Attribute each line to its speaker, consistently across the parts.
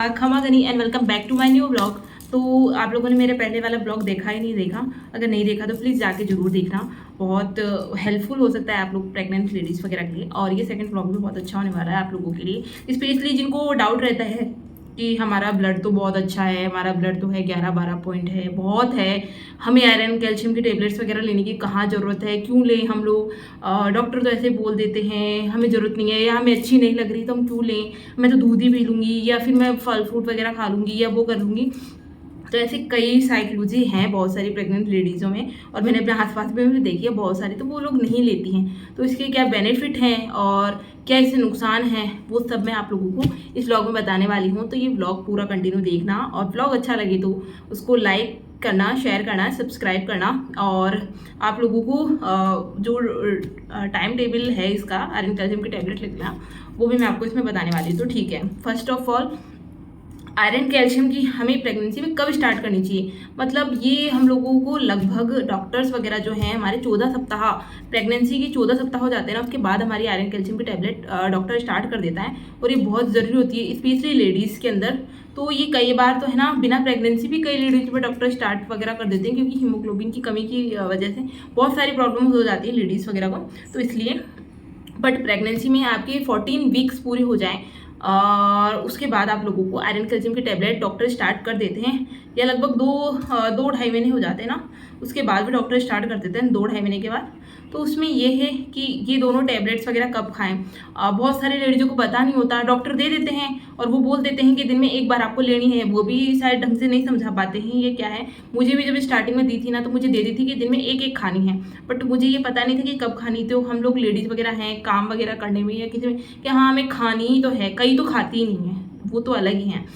Speaker 1: खमा गनी and welcome back to my new blog. तो आप लोगों ने मेरे पहले वाला ब्लॉग देखा ही नहीं देखा, अगर नहीं देखा तो प्लीज़ जाके जरूर देखना, बहुत हेल्पफुल हो सकता है आप लोग प्रेग्नेंट लेडीज़ वगैरह के लिए। और ये सेकंड ब्लॉग भी बहुत अच्छा होने वाला है आप लोगों के लिए, स्पेशली जिनको डाउट रहता है कि हमारा ब्लड तो बहुत अच्छा है, हमारा ब्लड तो है 11-12 पॉइंट है, बहुत है, हमें आयरन कैल्शियम की टेबलेट्स वगैरह लेने की कहाँ ज़रूरत है, क्यों लें हम लोग, डॉक्टर तो ऐसे बोल देते हैं हमें ज़रूरत नहीं है, या हमें अच्छी नहीं लग रही तो हम क्यों लें, मैं तो दूध ही पी लूँगी या फिर मैं फल फ्रूट वगैरह खा लूँगी या वो कर लूँगी। तो ऐसे कई साइकोलॉजी हैं बहुत सारी प्रेग्नेंट लेडीज़ों में, और मैंने अपने आसपास में भी देखी है बहुत सारी, तो वो लोग नहीं लेती हैं। तो इसके क्या बेनिफिट हैं और क्या इससे नुकसान है, वो सब मैं आप लोगों को इस व्लॉग में बताने वाली हूँ। तो ये व्लॉग पूरा कंटिन्यू देखना, और व्लॉग अच्छा लगे तो उसको लाइक करना, शेयर करना, सब्सक्राइब करना। और आप लोगों को जो टाइम टेबल है इसका आयरन कैल्शियम की टेबलेट लेना, वो भी मैं आपको इसमें बताने वाली हूँ। तो ठीक है, first of all iron calcium की हमें प्रेगनेंसी में कब स्टार्ट करनी चाहिए, मतलब ये हम लोगों को लगभग डॉक्टर्स वगैरह जो हैं हमारे 14 सप्ताह, प्रेगनेंसी के 14 सप्ताह हो जाते हैं ना, उसके बाद हमारी आयरन कैल्शियम की टैबलेट डॉक्टर स्टार्ट कर देता है, और ये बहुत ज़रूरी होती है स्पेशली लेडीज़ के अंदर। तो ये कई बार तो है ना, बिना प्रेगनेंसी भी कई लेडीज़ में डॉक्टर स्टार्ट वगैरह कर देते हैं, क्योंकि हीमोग्लोबिन की कमी की वजह से बहुत सारी प्रॉब्लम हो जाती है लेडीज़ वगैरह को, तो इसलिए। बट प्रेगनेंसी में आपकी 14 वीक्स पूरी हो जाएं और उसके बाद आप लोगों को आयरन कैल्शियम की टेबलेट डॉक्टर स्टार्ट कर देते हैं, या लगभग 2-2.5 महीने हो जाते हैं ना, उसके बाद भी डॉक्टर स्टार्ट कर देते हैं 2-2.5 महीने के बाद। तो उसमें ये है कि ये दोनों टैबलेट्स वगैरह कब खाएं। बहुत सारे लेडीज़ों को पता नहीं होता, डॉक्टर दे देते हैं और वो बोल देते हैं कि दिन में एक बार आपको लेनी है, वो भी शायद ढंग से नहीं समझा पाते हैं ये क्या है। मुझे भी जब स्टार्टिंग में दी थी ना, तो मुझे दे दी थी कि दिन में एक एक खानी है, बट मुझे ये पता नहीं था कि कब खानी। तो हम लोग लेडीज़ वगैरह हैं काम वगैरह करने में या किसी में कि हाँ हमें खानी ही तो है, कई तो खाती ही नहीं है, वो तो अलग ही हैं।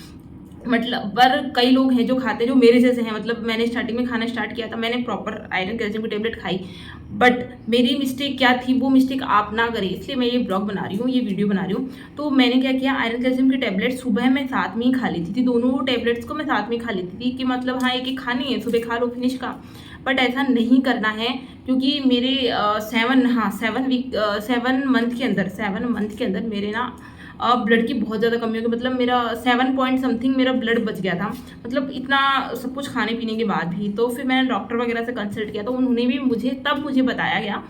Speaker 1: मतलब पर कई लोग हैं जो खाते हैं, जो मेरे जैसे हैं, मतलब मैंने स्टार्टिंग में खाना स्टार्ट किया था, मैंने प्रॉपर आयरन कैल्शियम की टेबलेट खाई, बट मेरी मिस्टेक क्या थी, वो मिस्टेक आप ना करें, इसलिए मैं ये ब्लॉग बना रही हूँ, ये वीडियो बना रही हूँ। तो मैंने क्या किया, आयरन कैल्शियम की टेबलेट सुबह मैं साथ में ही खा लेती थी, दोनों टेबलेट्स को मैं साथ में खा लेती थी कि मतलब हाँ एक एक खानी है, सुबह खा लो फिनिश का। बट ऐसा नहीं करना है, क्योंकि मेरे 7 मंथ के अंदर मेरे ना ब्लड की बहुत ज़्यादा कमी हो गई, मतलब मेरा 7 पॉइंट समथिंग मेरा ब्लड बच गया था, मतलब इतना सब कुछ खाने पीने के बाद भी। तो फिर मैंने डॉक्टर वगैरह से कंसल्ट किया, तो उन्होंने भी मुझे बताया गया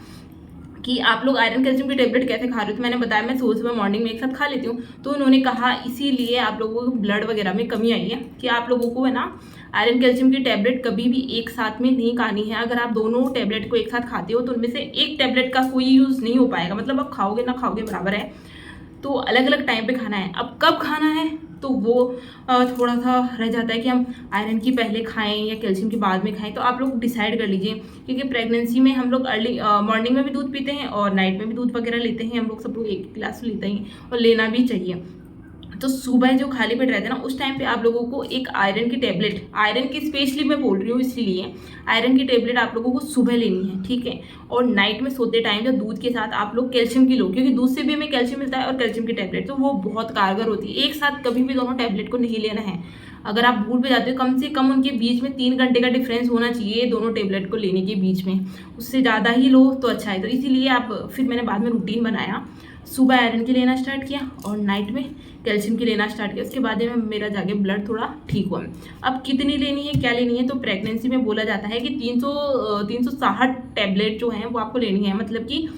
Speaker 1: कि आप लोग आयरन कैल्शियम की टेबलेट कैसे खा रहे हो। तो मैंने बताया मैं सुबह मॉर्निंग में एक साथ खा लेती हूँ। तो उन्होंने कहा इसीलिए आप लोगों को ब्लड वगैरह में कमी आई है, कि आप लोगों को है ना आयरन कैल्शियम की टेबलेट कभी भी एक साथ में नहीं खानी है। अगर आप दोनों टेबलेट को एक साथ खाते हो तो उनमें से एक टेबलेट का कोई यूज़ नहीं हो पाएगा, मतलब आप खाओगे ना खाओगे बराबर है। तो अलग अलग टाइम पे खाना है। अब कब खाना है तो वो थोड़ा सा रह जाता है कि हम आयरन की पहले खाएं या कैल्शियम की बाद में खाएं, तो आप लोग डिसाइड कर लीजिए, क्योंकि प्रेगनेंसी में हम लोग अर्ली मॉर्निंग में भी दूध पीते हैं और नाइट में भी दूध वगैरह लेते हैं, हम लोग सब लोग एक गिलास लेते हैं और लेना भी चाहिए। तो सुबह जो खाली पेट रहते हैं ना, उस टाइम पे आप लोगों को एक आयरन की टेबलेट, आयरन की स्पेशली मैं बोल रही हूँ इसलिए, आयरन की टेबलेट आप लोगों को सुबह लेनी है, ठीक है। और नाइट में सोते टाइम या दूध के साथ आप लोग कैल्शियम की लो, क्योंकि दूध से भी हमें कैल्शियम मिलता है, और कैल्शियम की टेबलेट तो वो बहुत कारगर होती है। एक साथ कभी भी दोनों टेबलेट को नहीं लेना है। अगर आप भूल पे जाते हो, कम से कम उनके बीच में 3 घंटे का डिफरेंस होना चाहिए दोनों टेबलेट को लेने के बीच में, उससे ज़्यादा ही लो तो अच्छा है। तो इसीलिए फिर मैंने बाद में रूटीन बनाया, सुबह आयरन की लेना स्टार्ट किया और नाइट में कैल्शियम की लेना स्टार्ट किया। उसके बाद में मेरा जाके ब्लड थोड़ा ठीक हुआ। अब कितनी लेनी है, क्या लेनी है, तो प्रेगनेंसी में बोला जाता है कि 360 टैबलेट जो हैं वो आपको लेनी है, मतलब कि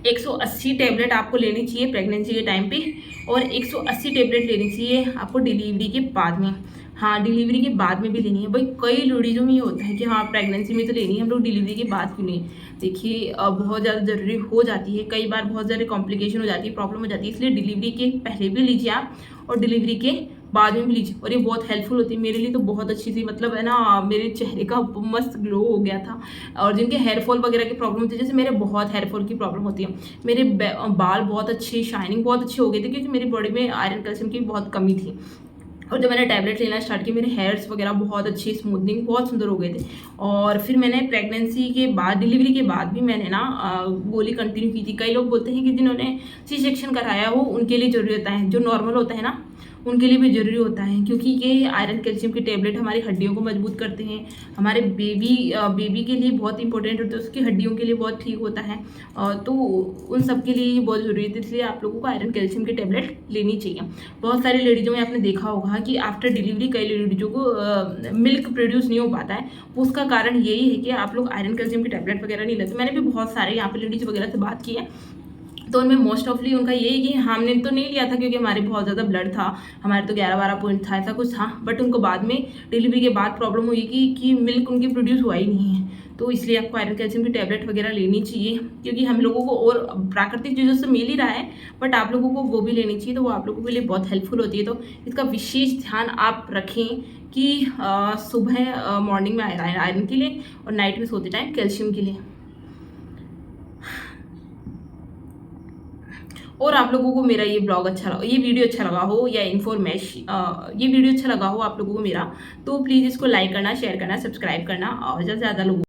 Speaker 1: 180 टैबलेट आपको लेनी चाहिए प्रेगनेंसी के टाइम पे, और 180 टैबलेट लेनी चाहिए आपको डिलीवरी के बाद में। हाँ, डिलीवरी के बाद में भी लेनी है भाई, कई लेडीज़ों में ये होता है कि हाँ प्रेगनेंसी में तो लेनी है, हम लोग डिलीवरी के बाद क्यों नहीं। देखिए बहुत ज़्यादा ज़रूरी हो जाती है, कई बार बहुत ज़्यादा कॉम्प्लिकेशन हो जाती है, प्रॉब्लम हो जाती है, इसलिए डिलीवरी के पहले भी लीजिए आप और डिलीवरी के बाद में भी लीजिए, और ये बहुत हेल्पफुल होती है। मेरे लिए तो बहुत अच्छी थी, मतलब है ना, मेरे चेहरे का मस्त ग्लो हो गया था। और जिनके हेयरफॉल वगैरह की प्रॉब्लम होती है, जैसे मेरे बहुत हेयरफॉल की प्रॉब्लम होती है, मेरे बाल बहुत अच्छे, शाइनिंग बहुत अच्छी हो गई थी, क्योंकि मेरी बॉडी में आयरन कैल्शियम की बहुत कमी थी। और जब मैंने टैबलेट लेना स्टार्ट किया, मेरे हेयर्स वगैरह बहुत अच्छी, स्मूथनिंग बहुत सुंदर हो गए थे। और फिर मैंने प्रेगनेंसी के बाद, डिलीवरी के बाद भी मैंने ना गोली कंटिन्यू की थी। कई लोग बोलते हैं कि जिन्होंने सी सेक्शन कराया हो उनके लिए जरूरी होता है, जो नॉर्मल होता है ना उनके लिए भी ज़रूरी होता है, क्योंकि ये आयरन कैल्शियम की टेबलेट हमारी हड्डियों को मजबूत करते हैं। हमारे बेबी के लिए बहुत इंपॉर्टेंट होता है, उसकी हड्डियों के लिए बहुत ठीक होता है। तो उन सब के लिए ये बहुत ज़रूरी है, इसलिए आप लोगों को आयरन कैल्शियम की टेबलेट लेनी चाहिए। बहुत सारी लेडीज़ों में आपने देखा होगा कि आफ्टर डिलीवरी कई लेडीज़ों को मिल्क प्रोड्यूस नहीं हो पाता है। उसका कारण यही है कि आप लोग आयरन कैल्शियम की टेबलेट वगैरह नहीं लेते। मैंने भी बहुत सारे यहाँ पे लेडीज़ वगैरह से बात की है, तो उनमें मोस्ट ऑफली उनका यही कि हमने तो नहीं लिया था क्योंकि हमारे बहुत ज़्यादा ब्लड था, हमारे तो 11-12 पॉइंट था, ऐसा कुछ था। बट उनको बाद में डिलीवरी के बाद प्रॉब्लम हुई कि मिल्क उनकी प्रोड्यूस हुआ ही नहीं है। तो इसलिए आपको आयरन कैल्शियम की टैबलेट वगैरह लेनी चाहिए, क्योंकि हम लोगों को और प्राकृतिक चीज़ों से मिल ही रहा है, बट आप लोगों को वो भी लेनी चाहिए, तो वो आप लोगों के लिए बहुत हेल्पफुल होती है। तो इसका विशेष ध्यान आप रखें कि सुबह मॉर्निंग में आयरन के लिए और नाइट में सोते टाइम कैल्शियम के लिए। और आप लोगों को मेरा ये ब्लॉग अच्छा लगा, ये वीडियो अच्छा लगा हो या ये वीडियो अच्छा लगा हो आप लोगों को मेरा, तो प्लीज़ इसको लाइक करना, शेयर करना, सब्सक्राइब करना और ज़्यादा से ज़्यादा लोगों